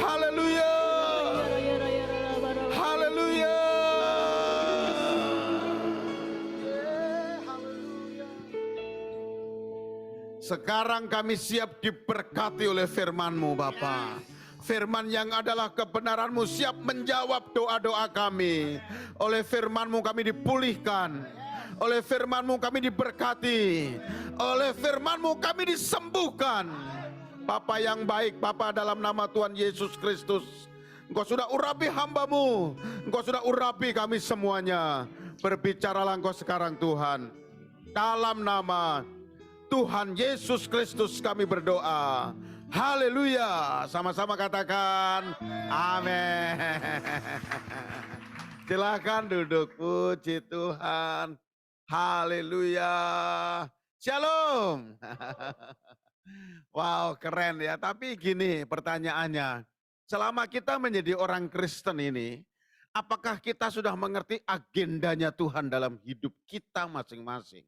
Haleluya. Haleluya. Sekarang kami siap diberkati oleh firman-Mu Bapa. Firman yang adalah kebenaran-Mu siap menjawab doa-doa kami. Oleh firman-Mu kami dipulihkan. Oleh firman-Mu kami diberkati. Oleh firman-Mu kami disembuhkan. Bapa yang baik, Bapa, dalam nama Tuhan Yesus Kristus, Engkau sudah urapi hamba-Mu. Engkau sudah urapi kami semuanya. Berbicaralah Engkau sekarang Tuhan. Dalam nama Tuhan Yesus Kristus kami berdoa. Haleluya. Sama-sama katakan amin. Silakan duduk, puji Tuhan. Haleluya. Shalom. Wow, keren ya. Tapi gini pertanyaannya. Selama kita menjadi orang Kristen ini, apakah kita sudah mengerti agendanya Tuhan dalam hidup kita masing-masing?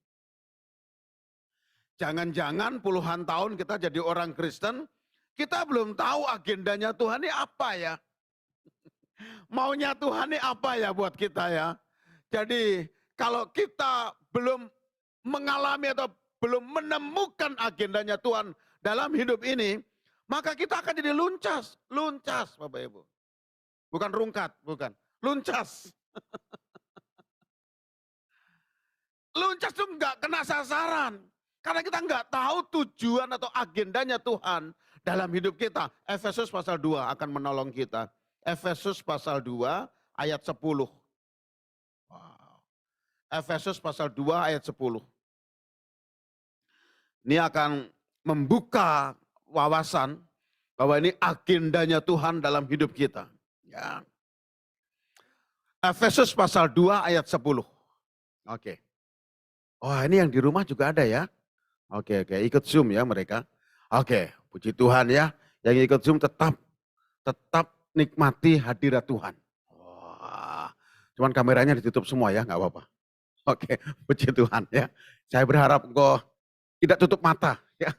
Jangan-jangan puluhan tahun kita jadi orang Kristen, kita belum tahu agendanya Tuhan ini apa ya. Maunya Tuhan ini apa ya buat kita ya. Jadi kalau kita belum mengalami atau belum menemukan agendanya Tuhan dalam hidup ini, maka kita akan jadi luncas. Luncas Bapak Ibu. Bukan rungkat, bukan. Luncas. Luncas itu enggak kena sasaran. Karena kita nggak tahu tujuan atau agendanya Tuhan dalam hidup kita. Efesus pasal 2 akan menolong kita. Efesus pasal 2 ayat 10. Wow. Efesus pasal 2 ayat 10. Ini akan membuka wawasan bahwa ini agendanya Tuhan dalam hidup kita. Ya. Efesus pasal 2 ayat 10. Oke. Oh, ini yang di rumah juga ada ya. Oke, ikut Zoom ya mereka. Oke, puji Tuhan ya. Yang ikut Zoom tetap nikmati hadirat Tuhan. Wah, cuman kameranya ditutup semua ya, nggak apa-apa. Oke, puji Tuhan ya. Saya berharap engkau tidak tutup mata. Ya.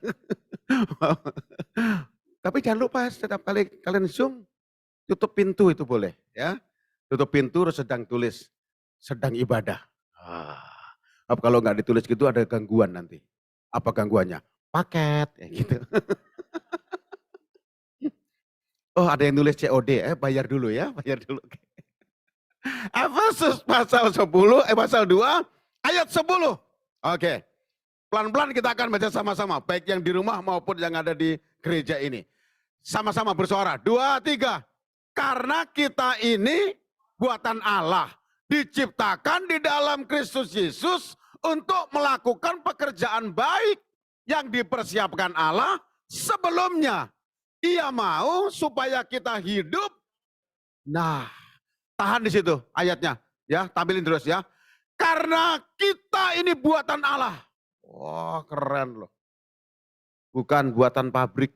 Tapi jangan lupa setiap kali kalian Zoom, tutup pintu itu boleh. Ya, tutup pintu terus sedang tulis, sedang ibadah. Kalau nggak ditulis gitu ada gangguan nanti. Apa gangguannya? Paket, ya gitu. Oh ada yang nulis COD, bayar dulu ya, bayar dulu. Efesus pasal 10, pasal 2, ayat 10. Oke, pelan-pelan kita akan baca sama-sama, baik yang di rumah maupun yang ada di gereja ini. Sama-sama bersuara, 2, 3. Karena kita ini buatan Allah, diciptakan di dalam Kristus Yesus untuk melakukan pekerjaan baik yang dipersiapkan Allah sebelumnya. Ia mau supaya kita hidup. Nah, tahan di situ ayatnya. Ya, tampilin terus ya. Karena kita ini buatan Allah. Wah, keren loh. Bukan buatan pabrik.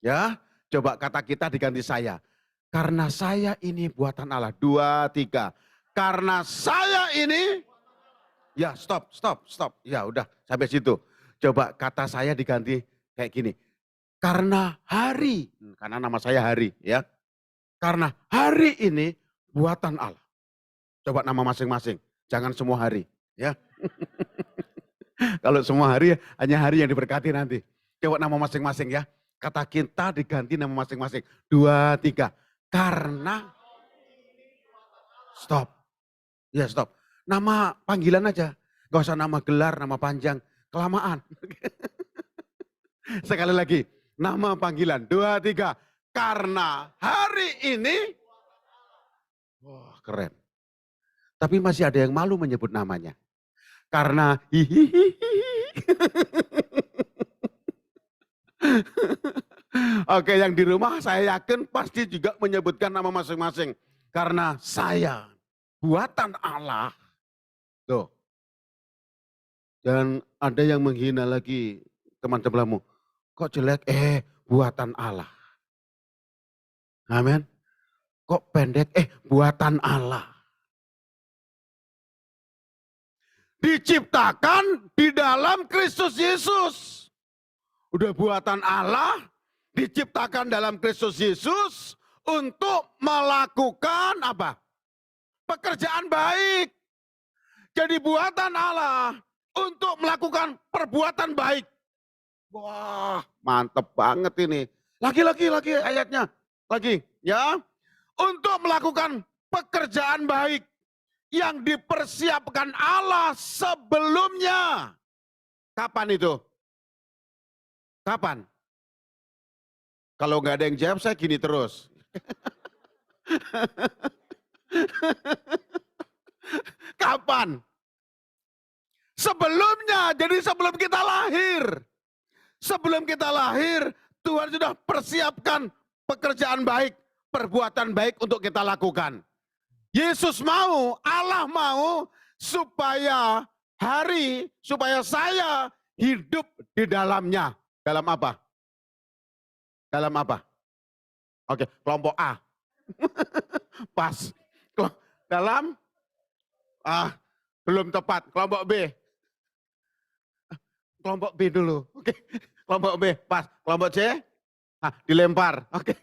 Ya, coba kata kita diganti saya. Karena saya ini buatan Allah. 2, 3. Karena saya ini. Ya stop. Ya udah sampai situ. Coba kata saya diganti kayak gini. Karena hari, karena nama saya Hari ya. Karena hari ini buatan Allah. Coba nama masing-masing, jangan semua hari ya. Kalau semua hari hanya hari yang diberkati nanti. Coba nama masing-masing ya. Kata kita diganti nama masing-masing. 2, 3. Karena stop. Ya stop. Nama panggilan aja. Gak usah nama gelar, nama panjang. Kelamaan. Sekali lagi. Nama panggilan. 2, 3. Karena hari ini. Wah keren. Tapi masih ada yang malu menyebut namanya. Karena hihihi. Oke yang di rumah saya yakin pasti juga menyebutkan nama masing-masing. Karena saya buatan Allah. Tuh. Dan ada yang menghina lagi teman sebelahmu. Kok jelek? Buatan Allah. Amin. Kok pendek? Buatan Allah. Diciptakan di dalam Kristus Yesus. Udah buatan Allah, diciptakan dalam Kristus Yesus untuk melakukan apa? Pekerjaan baik. Jadi buatan Allah untuk melakukan perbuatan baik. Wah, mantep banget ini. Lagi ayatnya. Lagi, ya. Untuk melakukan pekerjaan baik yang dipersiapkan Allah sebelumnya. Kapan itu? Kapan? Kalau nggak ada yang jawab, saya gini terus. Kapan? Sebelumnya, jadi sebelum kita lahir. Sebelum kita lahir, Tuhan sudah persiapkan pekerjaan baik, perbuatan baik untuk kita lakukan. Yesus mau, Allah mau supaya supaya saya hidup di dalamnya. Dalam apa? Dalam apa? Oke, kelompok A. Pas. Dalam belum tepat. Kelompok B. Kelompok B dulu. Oke. Kelompok B, pas. Kelompok C, dilempar. Oke.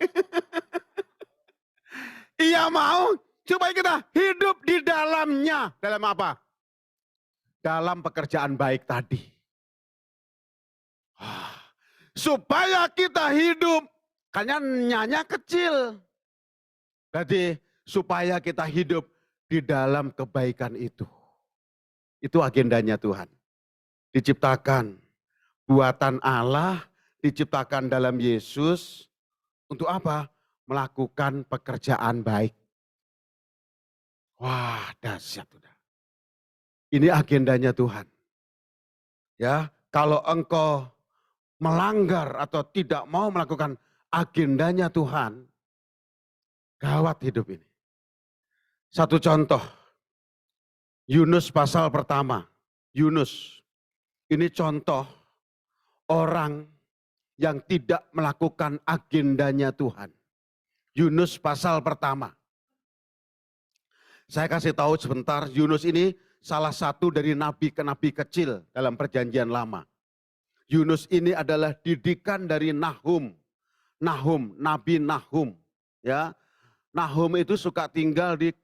Ia mau supaya kita hidup di dalamnya. Dalam apa? Dalam pekerjaan baik tadi. Supaya kita hidup. Kayaknya nyanya kecil. Jadi supaya kita hidup di dalam kebaikan itu. Itu agendanya Tuhan. Diciptakan buatan Allah, diciptakan dalam Yesus. Untuk apa? Melakukan pekerjaan baik. Wah, dahsyat udah. Ini agendanya Tuhan. Ya, kalau engkau melanggar atau tidak mau melakukan agendanya Tuhan, gawat hidup ini. Satu contoh, Yunus pasal pertama. Yunus, ini contoh orang yang tidak melakukan agendanya Tuhan. Yunus pasal pertama. Saya kasih tahu sebentar, Yunus ini salah satu dari nabi kecil dalam perjanjian lama. Yunus ini adalah didikan dari Nahum. Nabi Nahum. Ya, Nahum itu suka tinggal di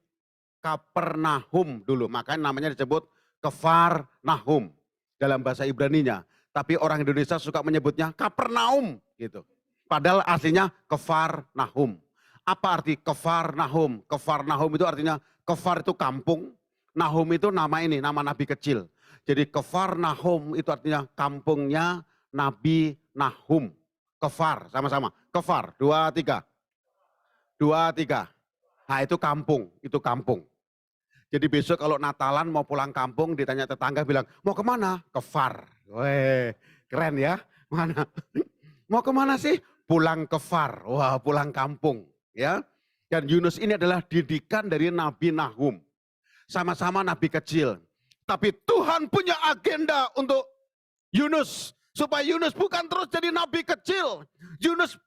Kapernaum dulu, makanya namanya disebut Kefar Nahum dalam bahasa Ibraninya. Tapi orang Indonesia suka menyebutnya Kapernaum gitu. Padahal aslinya Kefar Nahum. Apa arti Kefar Nahum? Kefar Nahum itu artinya, Kefar itu kampung, Nahum itu nama nabi kecil. Jadi Kefar Nahum itu artinya kampungnya Nabi Nahum. Kefar, sama-sama. Kefar, 2, 3. 2, 3. Nah itu kampung. Jadi besok kalau Natalan mau pulang kampung, ditanya tetangga bilang, mau kemana? Kefar. Weh, keren ya. Mana? Mau kemana sih? Pulang Kefar. Wah, pulang kampung. Ya. Dan Yunus ini adalah didikan dari Nabi Nahum. Sama-sama nabi kecil. Tapi Tuhan punya agenda untuk Yunus. Supaya Yunus bukan terus jadi nabi kecil. Yunus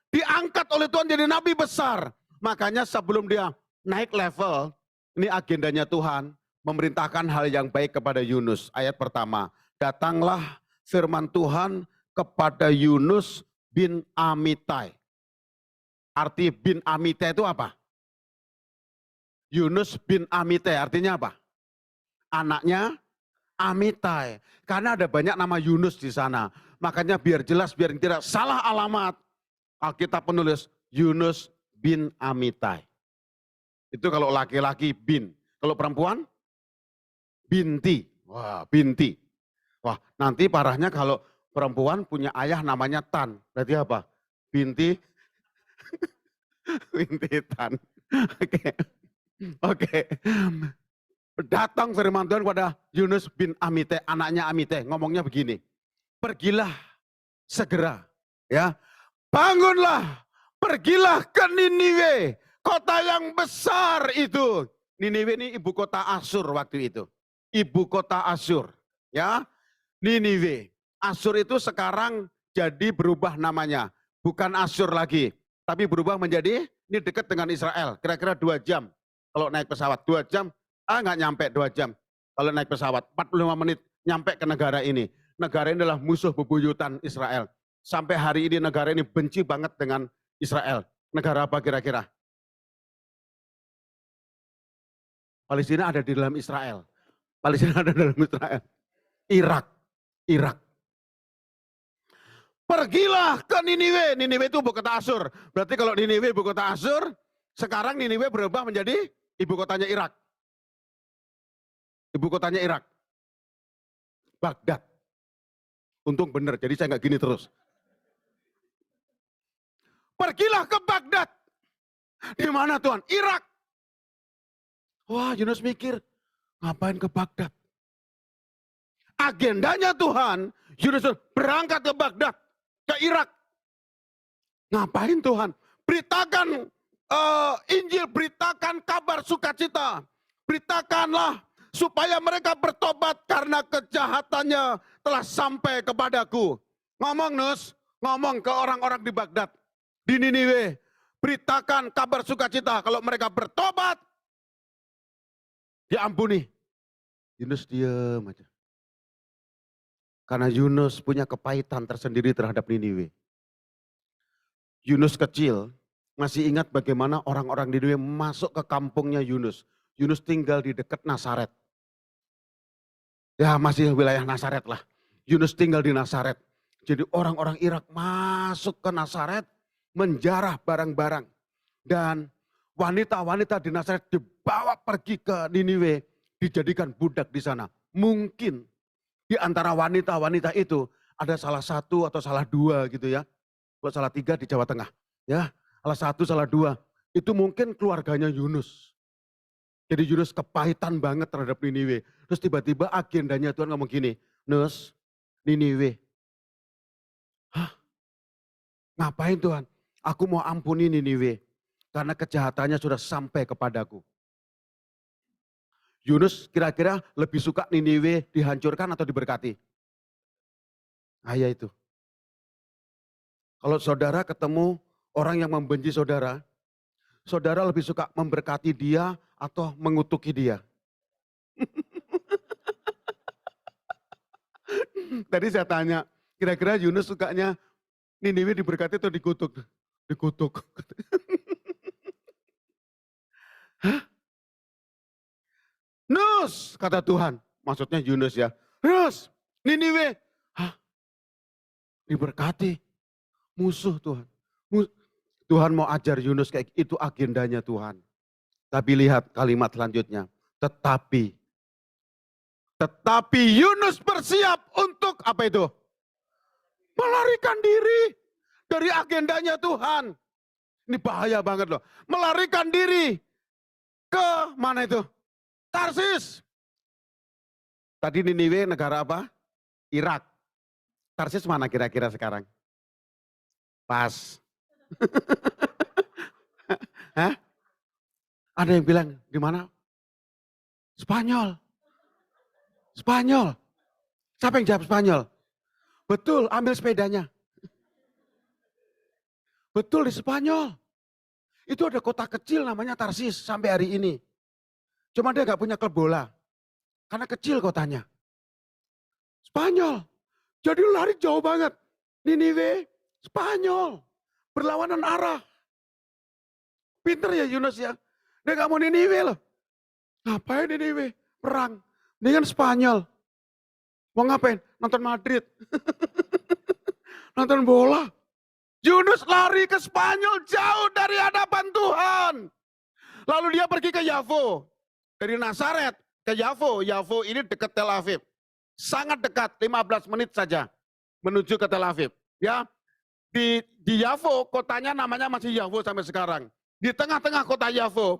diangkat oleh Tuhan jadi nabi besar. Makanya sebelum dia naik level, ini agendanya Tuhan, memerintahkan hal yang baik kepada Yunus. Ayat pertama, datanglah firman Tuhan kepada Yunus bin Amitai. Arti bin Amitai itu apa? Yunus bin Amitai artinya apa? Anaknya Amitai. Karena ada banyak nama Yunus di sana. Makanya biar jelas, biar tidak salah alamat. Alkitab penulis Yunus bin Amitai. Itu kalau laki-laki bin. Kalau perempuan? Binti. Wah, binti. Wah, nanti parahnya kalau perempuan punya ayah namanya Tan. Berarti apa? Binti. Binti Tan. Oke. Datang firman Tuhan kepada Yunus bin Amitai, anaknya Amitai. Ngomongnya begini. Pergilah segera. Ya. Bangunlah. Pergilah ke Niniwe. Kota yang besar itu. Niniwe ini ibu kota Asyur waktu itu. Ibu kota Asyur. Ya, Niniwe. Asyur itu sekarang jadi berubah namanya. Bukan Asyur lagi. Tapi berubah menjadi, ini dekat dengan Israel. Kira-kira 2 jam. Kalau naik pesawat 2 jam, nggak nyampe 2 jam. Kalau naik pesawat 45 menit nyampe ke negara ini. negara ini adalah musuh bebuyutan Israel. Sampai hari ini negara ini benci banget dengan Israel. Negara apa kira-kira? Palestina ada di dalam Israel. Palestina ada dalam Israel. Irak. Irak. Pergilah ke Niniwe. Niniwe itu ibu kota Asyur. Berarti kalau Niniwe ibu kota Asyur, sekarang Niniwe berubah menjadi ibu kotanya Irak. Ibu kotanya Irak. Baghdad. Untung benar, jadi saya nggak gini terus. Pergilah ke Baghdad. Di mana Tuhan? Irak. Wah, Yunus mikir, ngapain ke Baghdad? Agendanya Tuhan, Yunus berangkat ke Baghdad, ke Irak. Ngapain Tuhan? Beritakan Injil, beritakan kabar sukacita. Beritakanlah supaya mereka bertobat karena kejahatannya telah sampai kepadaku. Ngomong Nus, ngomong ke orang-orang di Baghdad, di Niniwe. Beritakan kabar sukacita kalau mereka bertobat, diampuni. Yunus diam aja. Karena Yunus punya kepahitan tersendiri terhadap Niniwe. Yunus kecil masih ingat bagaimana orang-orang Niniwe masuk ke kampungnya Yunus. Yunus tinggal di dekat Nasaret. Ya masih wilayah Nasaret lah. Yunus tinggal di Nasaret. Jadi orang-orang Irak masuk ke Nasaret, menjarah barang-barang. Dan wanita-wanita di Nasaret dibawa pergi ke Niniwe, dijadikan budak di sana. Mungkin di antara wanita-wanita itu ada salah satu atau salah dua gitu ya. Kalau salah tiga di Jawa Tengah. Ya, salah satu, salah dua. Itu mungkin keluarganya Yunus. Jadi Yunus kepahitan banget terhadap Niniwe. Terus tiba-tiba agendanya Tuhan ngomong gini, Nus, Niniwe. Hah? Ngapain Tuhan? Aku mau ampuni Niniwe. Karena kejahatannya sudah sampai kepadaku. Yunus kira-kira lebih suka Niniwe dihancurkan atau diberkati? Nah ya itu. Kalau saudara ketemu orang yang membenci saudara, saudara lebih suka memberkati dia atau mengutuki dia? Tadi saya tanya, kira-kira Yunus sukanya Niniwe diberkati atau dikutuk? Dikutuk. Hah? Nus, kata Tuhan. Maksudnya Yunus ya. Nus, Niniwe. Hah? Diberkati. Musuh Tuhan. Tuhan mau ajar Yunus kayak itu agendanya Tuhan. Tapi lihat kalimat selanjutnya. Tetapi Yunus bersiap untuk apa itu? Melarikan diri dari agendanya Tuhan. Ini bahaya banget loh. Melarikan diri ke mana itu? Tarsis. Tadi Niniwe negara apa? Irak. Tarsis mana kira-kira sekarang? Pas. Hah? Ada yang bilang di mana? Spanyol. Spanyol. Siapa yang jawab Spanyol? Betul, ambil sepedanya. Betul di Spanyol. Itu ada kota kecil namanya Tarsis sampai hari ini. Cuma dia gak punya klub bola. Karena kecil kotanya. Spanyol. Jadi lari jauh banget. Niniwe, Spanyol. Berlawanan arah. Pinter ya Yunus ya. Dia gak mau Niniwe loh. Ngapain Niniwe? Perang. Dengan Spanyol. Mau ngapain? Nonton Madrid. Nonton bola. Yunus lari ke Spanyol jauh dari hadapan Tuhan. Lalu dia pergi ke Yafo. Dari Nasaret ke Yafo. Yafo ini dekat Tel Aviv. Sangat dekat, 15 menit saja menuju ke Tel Aviv. Ya, di Yafo, kotanya namanya masih Yafo sampai sekarang. Di tengah-tengah kota Yafo,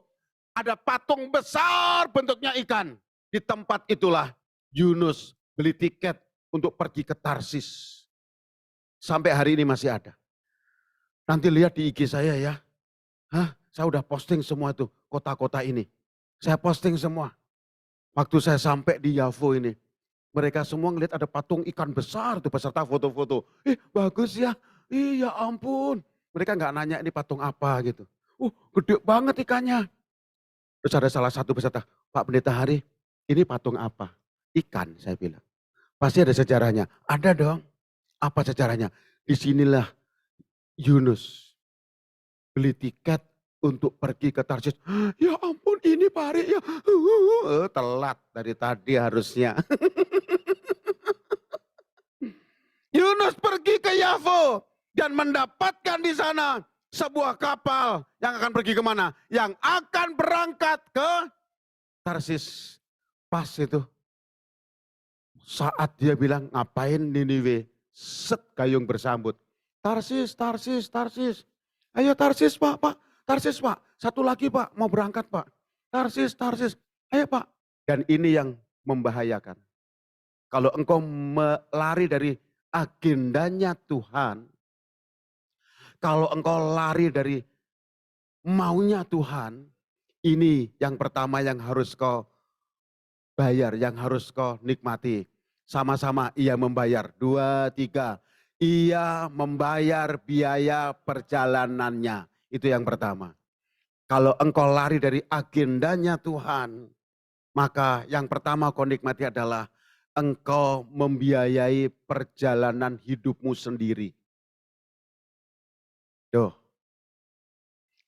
ada patung besar bentuknya ikan. Di tempat itulah Yunus beli tiket untuk pergi ke Tarsis. Sampai hari ini masih ada. Nanti lihat di IG saya ya. Saya udah posting semua itu, kota-kota ini. Saya posting semua. Waktu saya sampai di Yafo ini. Mereka semua ngeliat ada patung ikan besar tuh beserta foto-foto. Bagus ya, ya ampun. Mereka nggak nanya ini patung apa gitu. Gede banget ikannya. Terus ada salah satu peserta, Pak Pendeta Hari, ini patung apa? Ikan, saya bilang. Pasti ada sejarahnya. Ada dong. Apa sejarahnya? Disinilah Yunus beli tiket untuk pergi ke Tarsis. Ya ampun ini Pak Ari ya. Telat dari tadi harusnya. Yunus pergi ke Yafo dan mendapatkan di sana sebuah kapal yang akan pergi kemana? Yang akan berangkat ke Tarsis. Pas itu saat dia bilang ngapain Niniwe, set gayung bersambut. Tarsis, Tarsis, Tarsis. Ayo Tarsis Pak, Pak. Tarsis Pak. Satu lagi Pak, mau berangkat Pak. Tarsis, Tarsis. Ayo Pak. Dan ini yang membahayakan. Kalau engkau lari dari agendanya Tuhan, kalau engkau lari dari maunya Tuhan, ini yang pertama yang harus kau bayar, yang harus kau nikmati. Sama-sama ia membayar. 2, 3. Ia membayar biaya perjalanannya. Itu yang pertama. Kalau engkau lari dari agendanya Tuhan, maka yang pertama kau nikmati adalah engkau membiayai perjalanan hidupmu sendiri. Duh.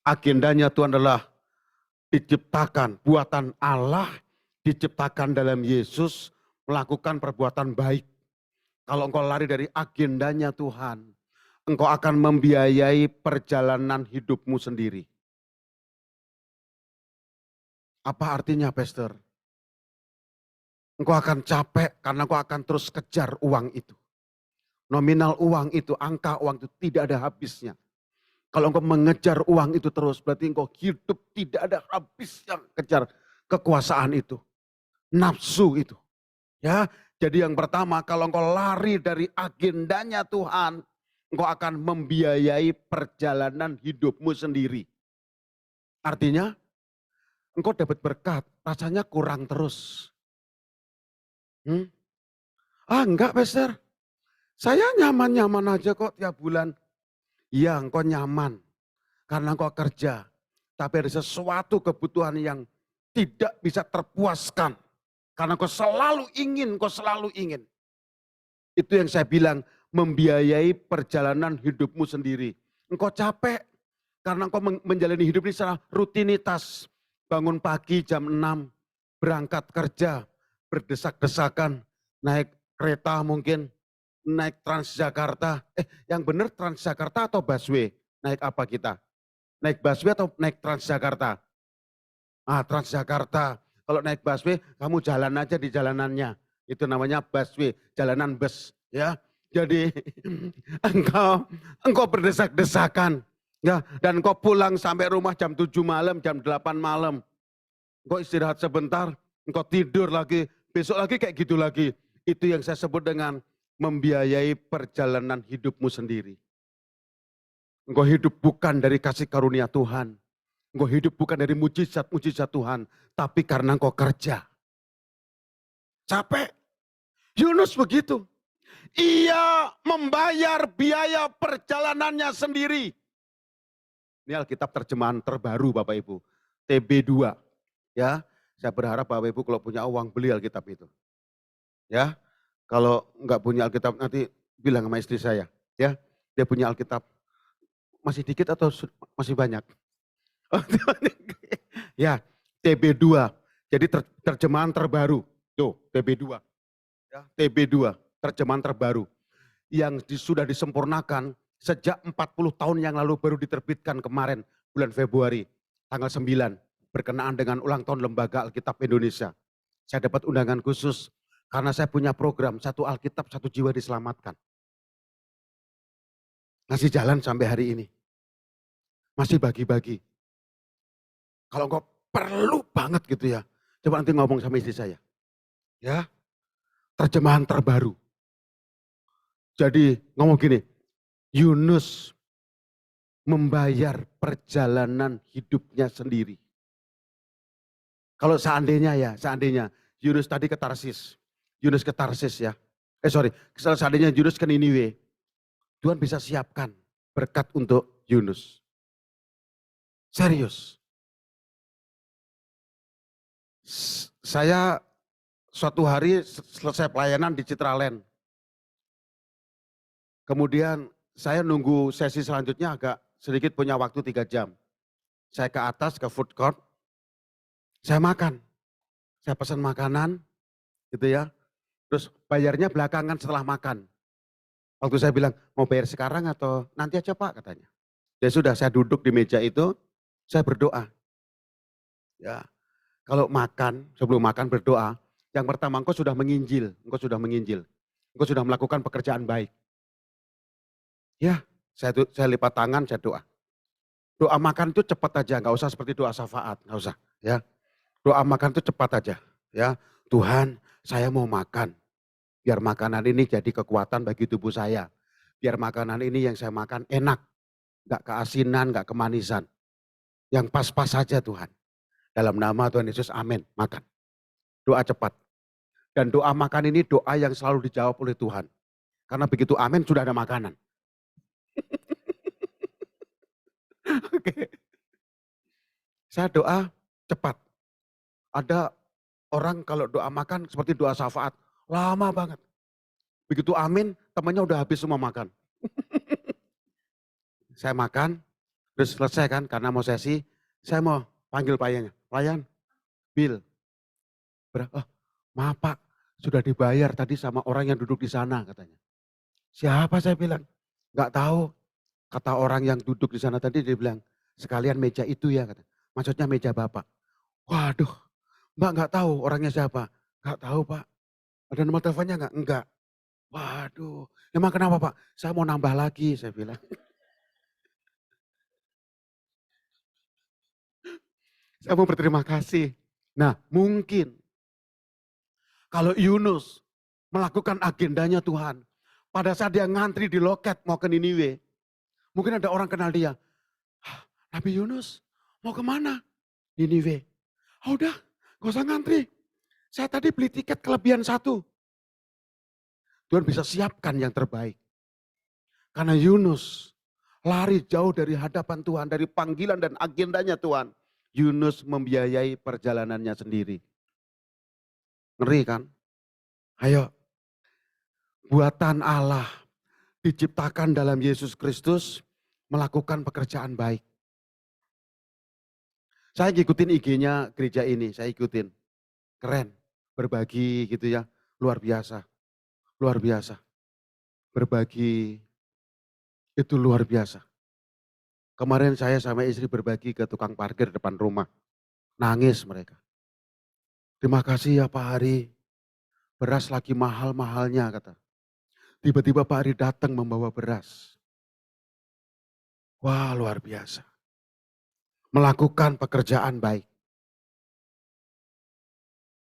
Agendanya Tuhan adalah diciptakan, buatan Allah, diciptakan dalam Yesus, melakukan perbuatan baik. Kalau engkau lari dari agendanya Tuhan, engkau akan membiayai perjalanan hidupmu sendiri. Apa artinya, Pastor? Engkau akan capek karena engkau akan terus kejar uang itu. Nominal uang itu, angka uang itu tidak ada habisnya. Kalau engkau mengejar uang itu terus, berarti engkau hidup tidak ada habisnya kejar kekuasaan itu. Nafsu itu. Ya, jadi yang pertama kalau engkau lari dari agendanya Tuhan, engkau akan membiayai perjalanan hidupmu sendiri. Artinya, engkau dapat berkat, rasanya kurang terus. Enggak Pastor, saya nyaman-nyaman aja kok tiap bulan. Iya engkau nyaman, karena engkau kerja. Tapi ada sesuatu kebutuhan yang tidak bisa terpuaskan. Karena kau selalu ingin. Itu yang saya bilang, membiayai perjalanan hidupmu sendiri. Engkau capek, karena engkau menjalani hidup ini secara rutinitas. Bangun pagi jam 6, berangkat kerja, berdesak-desakan, naik kereta mungkin, naik Transjakarta. Yang benar Transjakarta atau busway? Naik apa kita? Naik busway atau naik Transjakarta? Transjakarta. Kalau naik busway, kamu jalan aja di jalanannya. Itu namanya busway, jalanan bus. Ya, jadi engkau berdesak-desakan. Ya, dan engkau pulang sampai rumah jam 7 malam, jam 8 malam. Engkau istirahat sebentar, engkau tidur lagi, besok lagi kayak gitu lagi. Itu yang saya sebut dengan membiayai perjalanan hidupmu sendiri. Engkau hidup bukan dari kasih karunia Tuhan. Engkau hidup bukan dari mujizat-mujizat Tuhan, tapi karena engkau kerja. Capek. Yunus begitu. Ia membayar biaya perjalanannya sendiri. Ini Alkitab terjemahan terbaru Bapak Ibu. TB2. Ya, saya berharap Bapak Ibu kalau punya uang beli Alkitab itu. Ya, kalau enggak punya Alkitab nanti bilang sama istri saya. Ya, dia punya Alkitab. Masih dikit atau masih banyak? Ya, TB2. Jadi terjemahan terbaru. Tuh, TB2. Ya, TB2, terjemahan terbaru. Yang sudah disempurnakan sejak 40 tahun yang lalu baru diterbitkan kemarin bulan Februari tanggal 9 berkenaan dengan ulang tahun Lembaga Alkitab Indonesia. Saya dapat undangan khusus karena saya punya program satu Alkitab satu jiwa diselamatkan. Masih jalan sampai hari ini. Masih bagi-bagi. Kalau engkau perlu banget gitu ya. Coba nanti ngomong sama istri saya. Ya. Terjemahan terbaru. Jadi ngomong gini. Yunus membayar perjalanan hidupnya sendiri. Kalau seandainya Yunus tadi ke Tarsis. Yunus ke Tarsis ya. Seandainya Yunus ke Niniwe. Tuhan bisa siapkan berkat untuk Yunus. Serius. Saya suatu hari selesai pelayanan di Citraland. Kemudian saya nunggu sesi selanjutnya agak sedikit punya waktu 3 jam. Saya ke atas ke food court, saya makan. Saya pesan makanan gitu ya. Terus bayarnya belakangan setelah makan. Waktu saya bilang, mau bayar sekarang atau nanti aja Pak katanya. Ya sudah, saya duduk di meja itu, saya berdoa. Ya, kalau makan, sebelum makan berdoa, yang pertama engkau sudah menginjil, engkau sudah melakukan pekerjaan baik. Ya, saya lipat tangan, saya doa. Doa makan itu cepat aja, nggak usah seperti doa syafaat, nggak usah. Ya, doa makan itu cepat aja. Ya, Tuhan, saya mau makan. Biar makanan ini jadi kekuatan bagi tubuh saya. Biar makanan ini yang saya makan enak. Gak keasinan, gak kemanisan. Yang pas-pas saja Tuhan. Dalam nama Tuhan Yesus, amin. Makan. Doa cepat. Dan doa makan ini doa yang selalu dijawab oleh Tuhan. Karena begitu amin sudah ada makanan. Oke. Saya doa cepat. Ada orang kalau doa makan seperti doa syafaat. Lama banget. Begitu amin, temannya udah habis semua makan. Saya makan, terus selesai kan karena mau sesi, saya mau panggil pelayannya. Pelayan, Bill. Oh, maaf Pak, sudah dibayar tadi sama orang yang duduk di sana katanya. Siapa saya bilang? Enggak tahu. Kata orang yang duduk di sana tadi dia bilang, sekalian meja itu ya kata. Maksudnya meja Bapak. Waduh, Mbak enggak tahu orangnya siapa? Enggak tahu Pak. Ada nomor teleponnya enggak? Enggak. Waduh, emang kenapa Pak? Saya mau nambah lagi saya bilang. Saya mau berterima kasih. Nah mungkin kalau Yunus melakukan agendanya Tuhan. Pada saat dia ngantri di loket mau ke Niniwe. Mungkin ada orang kenal dia. Nabi Yunus mau kemana? Niniwe. Oh udah gak usah ngantri. Saya tadi beli tiket kelebihan 1. Tuhan bisa siapkan yang terbaik. Karena Yunus lari jauh dari hadapan Tuhan. Dari panggilan dan agendanya Tuhan. Yunus membiayai perjalanannya sendiri. Ngeri kan? Ayo, buatan Allah diciptakan dalam Yesus Kristus melakukan pekerjaan baik. Saya ngikutin IG-nya gereja ini, saya ikutin. Keren, berbagi gitu ya, luar biasa. Luar biasa. Berbagi itu luar biasa. Kemarin saya sama istri berbagi ke tukang parkir depan rumah. Nangis mereka. Terima kasih ya Pak Hari, beras lagi mahal-mahalnya kata. Tiba-tiba Pak Hari datang membawa beras. Wah luar biasa. Melakukan pekerjaan baik.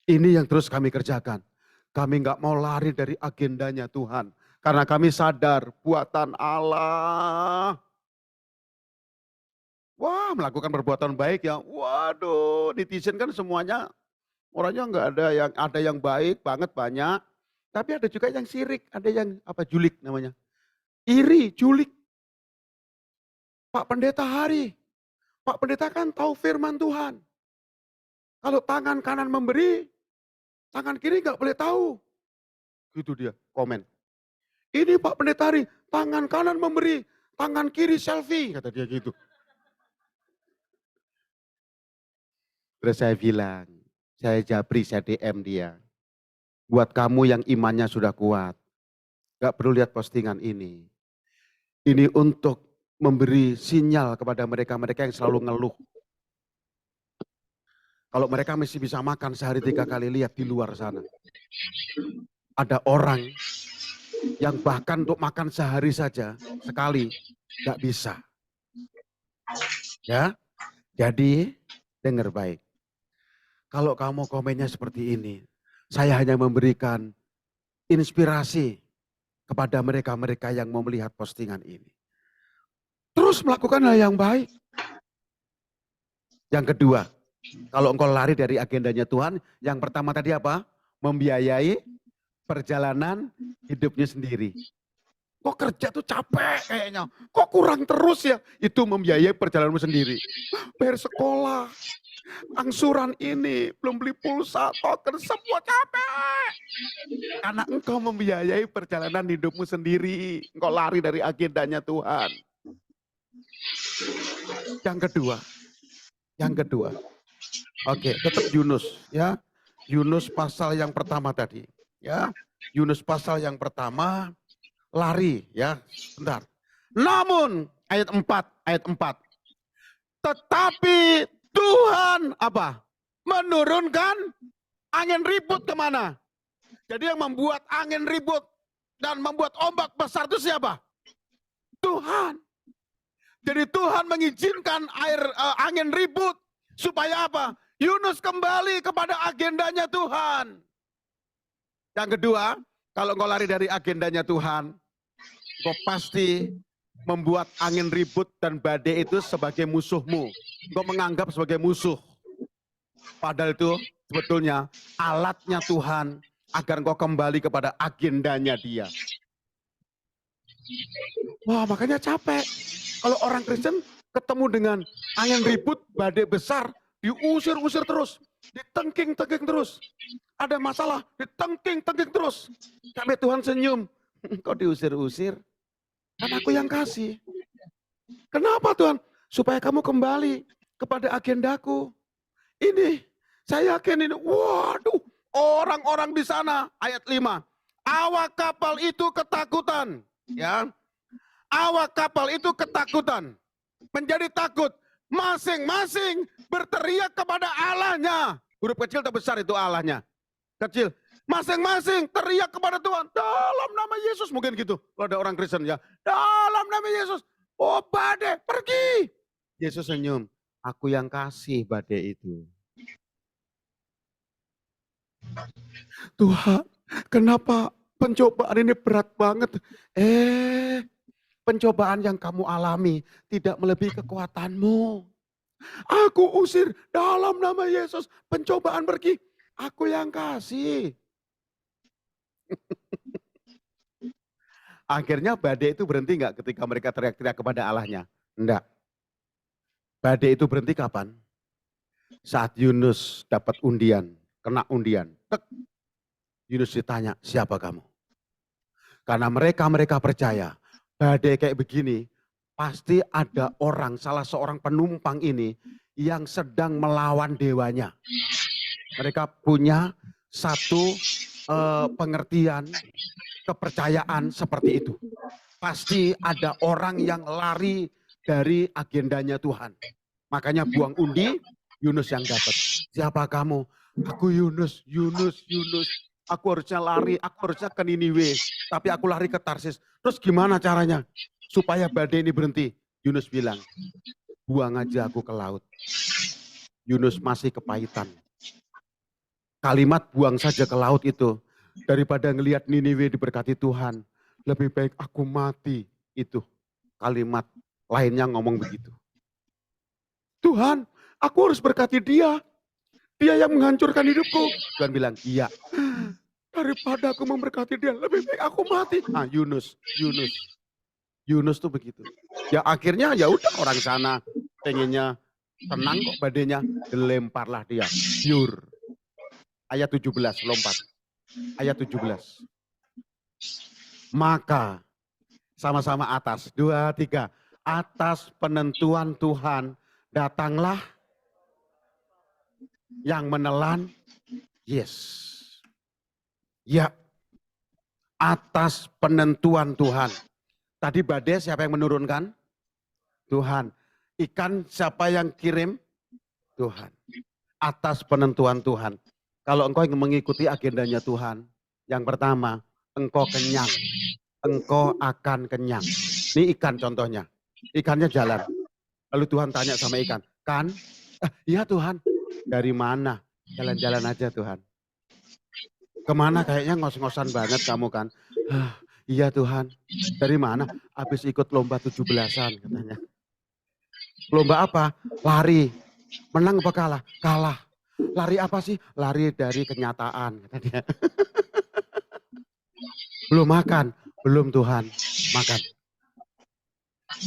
Ini yang terus kami kerjakan. Kami nggak mau lari dari agendanya Tuhan. Karena kami sadar buatan Allah. Wah melakukan perbuatan baik ya. Waduh netizen kan semuanya orangnya nggak ada yang baik banget banyak. Tapi ada juga yang sirik, ada yang julik namanya. Iri, julik. Pak Pendeta Hari, Pak Pendeta kan tahu firman Tuhan. Kalau tangan kanan memberi, tangan kiri nggak boleh tahu. Gitu dia komen. Ini Pak Pendeta Hari, tangan kanan memberi, tangan kiri selfie, kata dia gitu. Terus saya bilang, saya japri, saya DM dia. Buat kamu yang imannya sudah kuat, gak perlu lihat postingan ini. Ini untuk memberi sinyal kepada mereka-mereka yang selalu ngeluh. Kalau mereka masih bisa makan sehari 3 kali, lihat di luar sana. Ada orang yang bahkan untuk makan sehari saja, sekali, gak bisa. Ya, jadi dengar baik. Kalau kamu komennya seperti ini, saya hanya memberikan inspirasi kepada mereka-mereka yang mau melihat postingan ini. Terus melakukan hal yang baik. Yang kedua, kalau engkau lari dari agendanya Tuhan, yang pertama tadi apa? Membiayai perjalanan hidupnya sendiri. Kok kerja tuh capek kayaknya, kok kurang terus ya? Itu membiayai perjalananmu sendiri. Bayar sekolah, Angsuran ini, belum beli pulsa, token, semua capek. Karena engkau membiayai perjalanan hidupmu sendiri. Engkau lari dari agendanya Tuhan. Yang kedua. Oke, tetap Yunus ya. Yunus pasal yang pertama tadi, ya. Yunus pasal yang pertama lari ya, sebentar. Namun ayat 4. Tetapi Tuhan apa? Menurunkan angin ribut kemana? Jadi yang membuat angin ribut dan membuat ombak besar itu siapa? Tuhan. Jadi Tuhan mengizinkan angin ribut supaya apa? Yunus kembali kepada agendanya Tuhan. Yang kedua, kalau engkau lari dari agendanya Tuhan, engkau pasti membuat angin ribut dan badai itu sebagai musuhmu. Engkau menganggap sebagai musuh. Padahal itu sebetulnya alatnya Tuhan agar engkau kembali kepada agendanya Dia. Wah, makanya capek. Kalau orang Kristen ketemu dengan angin ribut, badai besar, diusir-usir terus, ditengking-tengking terus. Ada masalah, ditengking-tengking terus. Sampai Tuhan senyum. Kok diusir-usir? Kan aku yang kasih. Kenapa Tuhan? Supaya kamu kembali kepada agendaku. Ini, saya yakin ini, waduh, orang-orang di sana, ayat 5. Awak kapal itu ketakutan. Ya, awak kapal itu ketakutan. Menjadi takut. Masing-masing berteriak kepada Allahnya. Huruf kecil atau besar itu Allahnya? Kecil. Masing-masing teriak kepada Tuhan. Dalam nama Yesus. Mungkin gitu. Kalau ada orang Kristen ya. Dalam nama Yesus. Oh badai, pergi. Yesus senyum. Aku yang kasih badai itu. Tuhan, kenapa pencobaan ini berat banget? Pencobaan yang kamu alami tidak melebihi kekuatanmu. Aku usir dalam nama Yesus. Pencobaan pergi. Aku yang kasih. Akhirnya badai itu berhenti nggak ketika mereka teriak-teriak kepada Allahnya? Enggak. Badai itu berhenti kapan? Saat Yunus dapat undian, kena undian. Tek. Yunus ditanya, siapa kamu? Karena mereka percaya, badai kayak begini, pasti ada orang, salah seorang penumpang ini yang sedang melawan dewanya. Mereka punya satu pengertian, kepercayaan seperti itu. Pasti ada orang yang lari dari agendanya Tuhan. Makanya buang undi, Yunus yang dapat. Siapa kamu? Aku Yunus. Aku harusnya lari, aku harusnya ke Niniwe. Tapi aku lari ke Tarsis. Terus gimana caranya? Supaya badai ini berhenti. Yunus bilang, buang aja aku ke laut. Yunus masih kepahitan. Kalimat buang saja ke laut itu. Daripada ngelihat Niniwe diberkati Tuhan. Lebih baik aku mati. Itu kalimat lainnya ngomong begitu. Tuhan, aku harus berkati dia. Dia yang menghancurkan hidupku. Tuhan bilang, iya. Daripada aku memberkati dia, lebih baik aku mati. Ah, Yunus tuh begitu. Ya akhirnya ya udah orang sana pengennya tenang kok badainya, dilemparlah dia. Biur. Ayat 17, lompat. Ayat 17. Maka sama-sama atas, 2, 3. Atas penentuan Tuhan datanglah yang menelan, yes. Ya, atas penentuan Tuhan. Tadi badai siapa yang menurunkan? Tuhan. Ikan siapa yang kirim? Tuhan. Atas penentuan Tuhan. Kalau engkau ingin mengikuti agendanya Tuhan, yang pertama, engkau kenyang. Engkau akan kenyang. Ini ikan contohnya. Ikannya jalan. Lalu Tuhan tanya sama ikan, kan? Iya Tuhan. Dari mana? Jalan-jalan aja Tuhan. Kemana kayaknya ngos-ngosan banget kamu kan? Iya Tuhan. Dari mana? Habis ikut lomba 17-an katanya. Lomba apa? Lari. Menang apa kalah? Kalah. Lari apa sih? Lari dari kenyataan katanya. Belum makan? Belum Tuhan. Makan.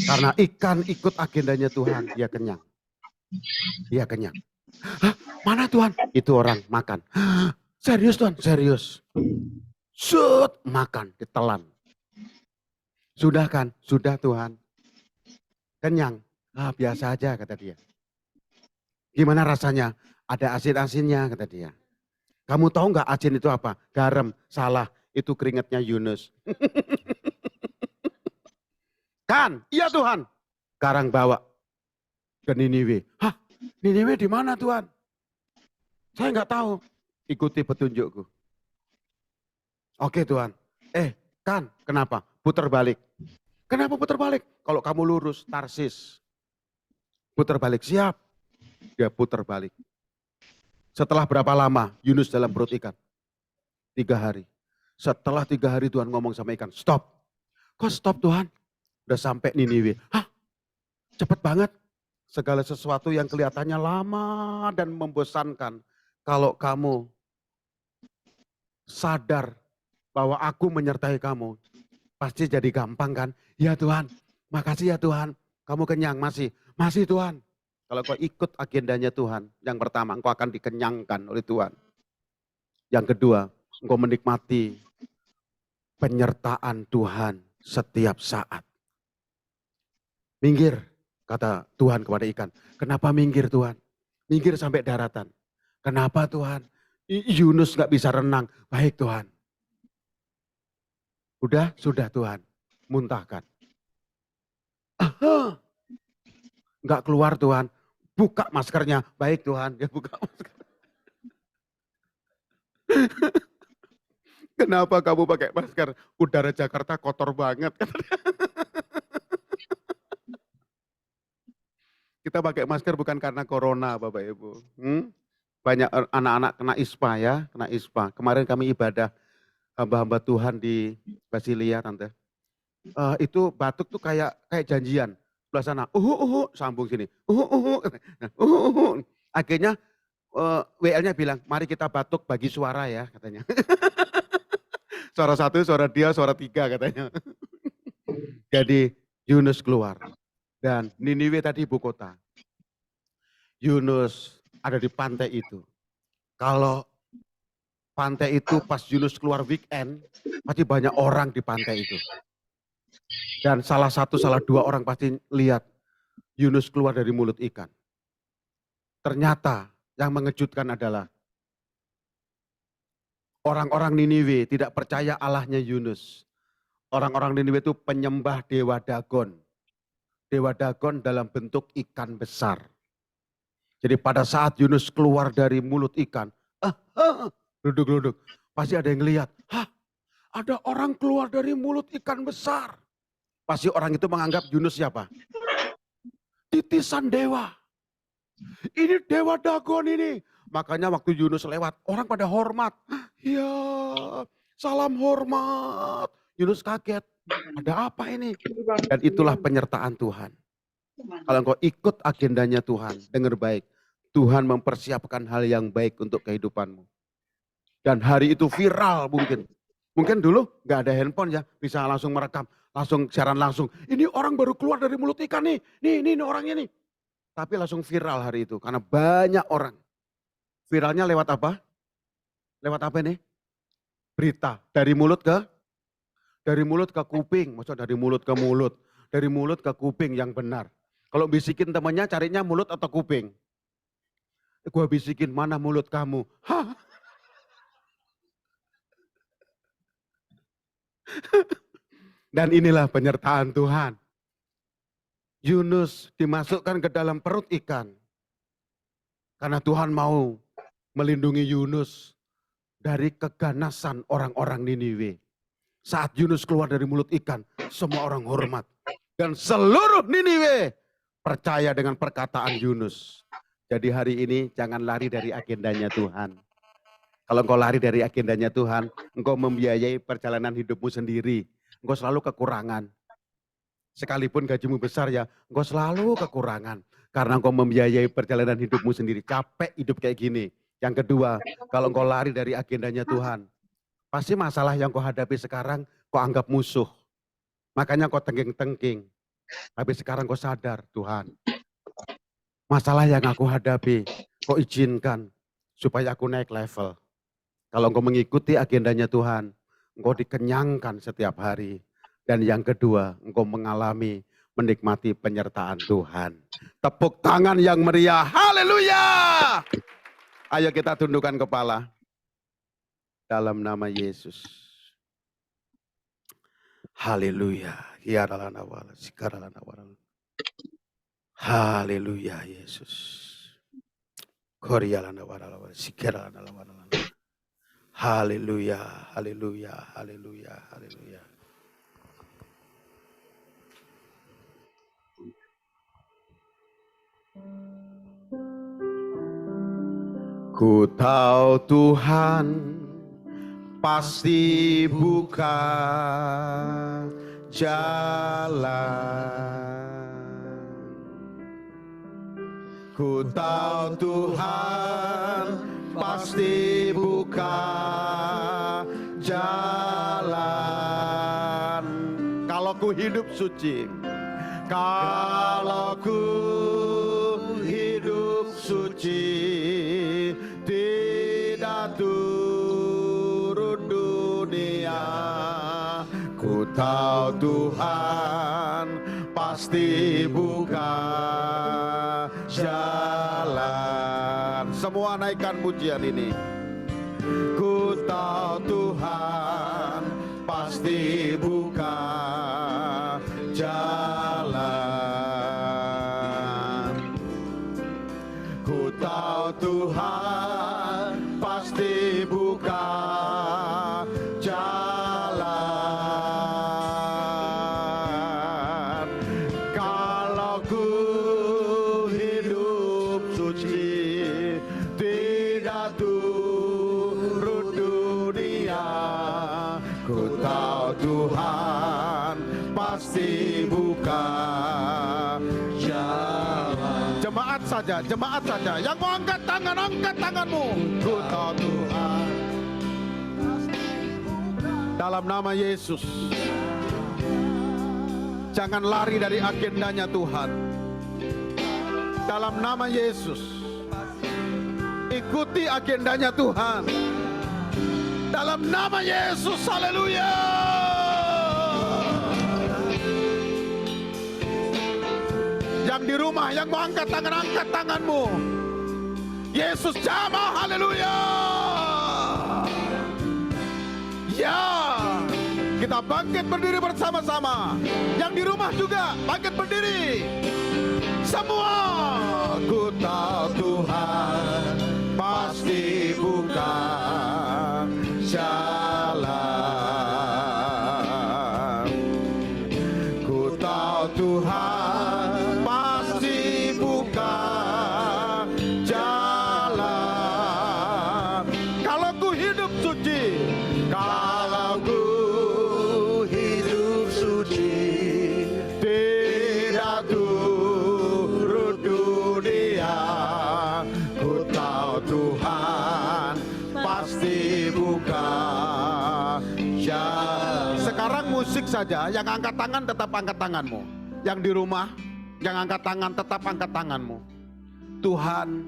Karena ikan ikut agendanya Tuhan, dia kenyang. Dia kenyang. Hah, mana Tuhan? Itu orang makan. Serius Tuhan, serius. Set, makan, ditelan. Sudah kan? Sudah Tuhan. Kenyang. Biasa aja kata dia. Gimana rasanya? Ada asin-asinnya kata dia. Kamu tahu nggak asin itu apa? Garam. Salah. Itu keringatnya Yunus. Kan? Iya Tuhan. Sekarang bawa ke Niniwe. Hah? Niniwe di mana Tuhan? Saya nggak tahu. Ikuti petunjukku. Oke Tuhan. Kan? Kenapa? Putar balik. Kenapa putar balik? Kalau kamu lurus, Tarsis. Putar balik, siap. Dia putar balik. Setelah berapa lama Yunus dalam perut ikan? 3 hari. Setelah 3 hari Tuhan ngomong sama ikan, stop. Kok stop Tuhan? Udah sampai Niniwe. Hah? Cepet banget. Segala sesuatu yang kelihatannya lama dan membosankan. Kalau kamu sadar bahwa aku menyertai kamu, pasti jadi gampang kan? Ya Tuhan, makasih ya Tuhan. Kamu kenyang, masih Tuhan. Kalau kau ikut agendanya Tuhan, yang pertama engkau akan dikenyangkan oleh Tuhan. Yang kedua, engkau menikmati penyertaan Tuhan setiap saat. Minggir, kata Tuhan kepada ikan. Kenapa minggir Tuhan? Minggir sampai daratan. Kenapa Tuhan? Yunus gak bisa renang. Baik Tuhan. Sudah Tuhan. Muntahkan. Gak keluar Tuhan. Buka maskernya. Baik Tuhan. Dia buka masker. Kenapa kamu pakai masker? Udara Jakarta kotor banget. Kita pakai masker bukan karena corona Bapak Ibu. Banyak anak-anak kena ISPA ya. Kena ISPA. Kemarin kami ibadah hamba-hamba Tuhan di Basilia Tante. Itu batuk tuh kayak janjian. Sebelah sana, sambung sini. Akhirnya WL-nya bilang, mari kita batuk bagi suara ya katanya. Suara 1, suara dia, suara 3 katanya. Jadi Yunus keluar. Dan Niniwe tadi ibu kota. Yunus ada di pantai itu. Kalau pantai itu pas Yunus keluar weekend, pasti banyak orang di pantai itu. Dan salah 2 orang pasti lihat Yunus keluar dari mulut ikan. Ternyata yang mengejutkan adalah orang-orang Niniwe tidak percaya Allahnya Yunus. Orang-orang Niniwe itu penyembah dewa Dagon. Dewa Dagon dalam bentuk ikan besar. Jadi pada saat Yunus keluar dari mulut ikan, duduk-duduk, pasti ada yang lihat, ada orang keluar dari mulut ikan besar. Pasti orang itu menganggap Yunus siapa? Titisan dewa. Ini dewa Dagon ini. Makanya waktu Yunus lewat, orang pada hormat. Ya, salam hormat. Yunus kaget, ada apa ini? Dan itulah penyertaan Tuhan. Kalau engkau ikut agendanya Tuhan, dengar baik. Tuhan mempersiapkan hal yang baik untuk kehidupanmu. Dan hari itu viral mungkin. Mungkin dulu gak ada handphone ya, bisa langsung merekam, langsung siaran langsung. Ini orang baru keluar dari mulut ikan nih, ini orangnya nih. Tapi langsung viral hari itu, karena banyak orang. Viralnya lewat apa? Lewat apa ini? Berita, dari mulut ke kuping, maksudnya dari mulut ke mulut. Dari mulut ke kuping yang benar. Kalau bisikin temannya carinya mulut atau kuping? Gua bisikin mana mulut kamu? Hah? Dan inilah penyertaan Tuhan. Yunus dimasukkan ke dalam perut ikan. Karena Tuhan mau melindungi Yunus dari keganasan orang-orang Niniwe. Saat Yunus keluar dari mulut ikan, semua orang hormat. Dan seluruh Niniwe percaya dengan perkataan Yunus. Jadi hari ini jangan lari dari agendanya Tuhan. Kalau engkau lari dari agendanya Tuhan, engkau membiayai perjalanan hidupmu sendiri. Engkau selalu kekurangan. Sekalipun gajimu besar ya, engkau selalu kekurangan. Karena engkau membiayai perjalanan hidupmu sendiri. Capek hidup kayak gini. Yang kedua, kalau engkau lari dari agendanya Tuhan, pasti masalah yang kau hadapi sekarang, kau anggap musuh. Makanya kau tengking-tengking. Tapi sekarang kau sadar, Tuhan, masalah yang aku hadapi Kau izinkan supaya aku naik level. Kalau engkau mengikuti agendanya Tuhan, engkau dikenyangkan setiap hari. Dan yang kedua, engkau mengalami, menikmati penyertaan Tuhan. Tepuk tangan yang meriah, haleluya! Ayo kita tundukkan kepala. Dalam nama Yesus. Haleluya. Haleluya Yesus. Haleluya, haleluya, haleluya, haleluya. Ku tahu Tuhan pasti buka jalan. Ku tahu Tuhan pasti buka jalan. Kalau ku hidup suci, kalau ku hidup suci, tidak turun dunia. Ku tahu Tuhan pasti buka jalan. Semua naikkan pujian ini. Ku tahu Tuhan pasti buka jalan. Ku tahu Tuhan pasti buka jalan. Kalau ku hidup suci, tidak turun dunia. Ku tahu Tuhan pasti buka jalan. Jemaat saja. Yang mau angkat tanganmu. Ku tahu Tuhan pasti buka. Dalam nama Yesus. Jangan lari dari agendanya Tuhan. Dalam nama Yesus. Ikuti agendanya Tuhan. Dalam nama Yesus, haleluya. Yang di rumah, yang mau angkat tanganmu. Yesus jamah, haleluya. Ya, kita bangkit berdiri bersama-sama. Yang di rumah juga bangkit berdiri. Semua. Ku tahu Tuhan pasti buka jalan. Ku tahu Tuhan pasti buka jalan. Kalau ku hidup suci, kalau ku hidup suci, tidak turun dunia. Ku tahu Tuhan pasti buka jalan. Sekarang musik saja, yang angkat tangan tetap angkat tanganmu. Yang di rumah, yang angkat tangan tetap angkat tanganmu. Tuhan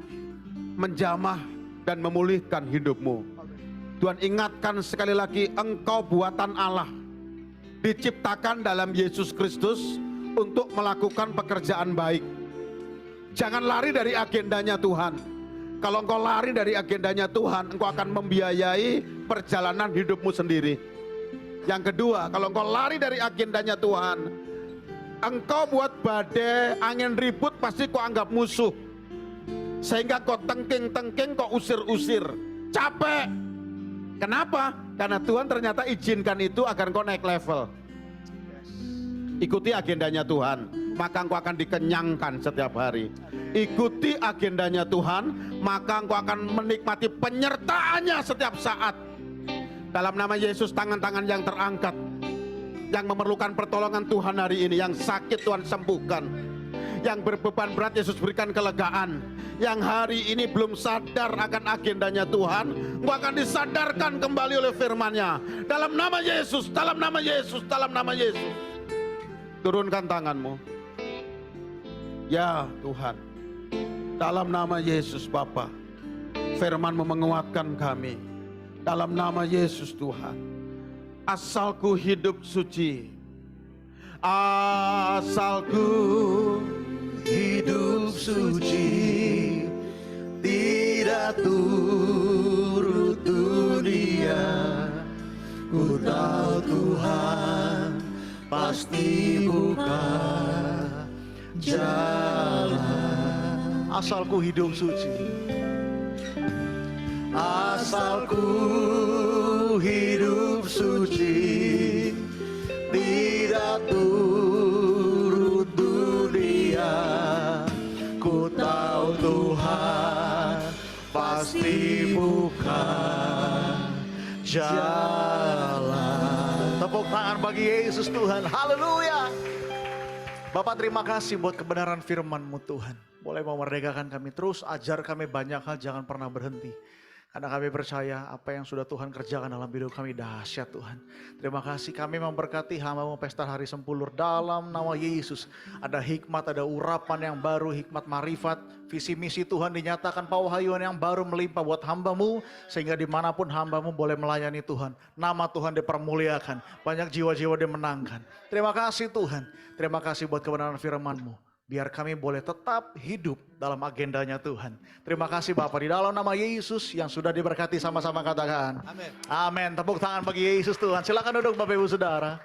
menjamah dan memulihkan hidupmu. Tuhan ingatkan sekali lagi, engkau buatan Allah, diciptakan dalam Yesus Kristus untuk melakukan pekerjaan baik. Jangan lari dari agendanya Tuhan. Kalau engkau lari dari agendanya Tuhan, engkau akan membiayai perjalanan hidupmu sendiri. Yang kedua, kalau engkau lari dari agendanya Tuhan, engkau buat badai, angin ribut pasti kau anggap musuh. Sehingga kau tengking-tengking, kau usir-usir. Capek. Kenapa? Karena Tuhan ternyata izinkan itu agar kau naik level. Ikuti agendanya Tuhan, maka engkau akan dikenyangkan setiap hari. Ikuti agendanya Tuhan, maka engkau akan menikmati penyertaannya setiap saat. Dalam nama Yesus, tangan-tangan yang terangkat, yang memerlukan pertolongan Tuhan hari ini, yang sakit Tuhan sembuhkan, yang berbeban berat Yesus berikan kelegaan, yang hari ini belum sadar akan agendanya Tuhan, engkau akan disadarkan kembali oleh firman-Nya. Dalam nama Yesus, dalam nama Yesus, dalam nama Yesus. Turunkan tanganmu. Ya Tuhan, Dalam nama Yesus Bapa, firman-Mu menguatkan kami. Dalam nama Yesus Tuhan, asalku hidup suci, asalku hidup suci, tidak turut dunia. Ku tahu Tuhan pasti buka jalan. Asalku hidup suci, asalku hidup suci, tidak turut dunia. Ku tahu Tuhan pasti buka jalan. tepuk tangan bagi Yesus Tuhan, haleluya. Bapak terima kasih buat kebenaran firman-Mu Tuhan. Boleh memerdekakan kami terus, ajar kami banyak hal, jangan pernah berhenti. Karena kami percaya apa yang sudah Tuhan kerjakan dalam hidup kami dahsyat Tuhan. Terima kasih, kami memberkati hamba-Mu Pesta Hari Sempulur dalam nama Yesus. Ada hikmat, ada urapan yang baru, hikmat marifat, visi misi Tuhan dinyatakan, pewahyuan yang baru melimpah buat hamba-Mu. Sehingga dimanapun hamba-Mu boleh melayani Tuhan. Nama Tuhan dipermuliakan, banyak jiwa-jiwa dimenangkan. Terima kasih Tuhan, terima kasih buat kebenaran firman-Mu. Biar kami boleh tetap hidup dalam agendanya Tuhan. Terima kasih Bapak, di dalam nama Yesus yang sudah diberkati, sama-sama katakan. Amin. Amin. Tepuk tangan bagi Yesus Tuhan. Silakan duduk Bapak Ibu Saudara.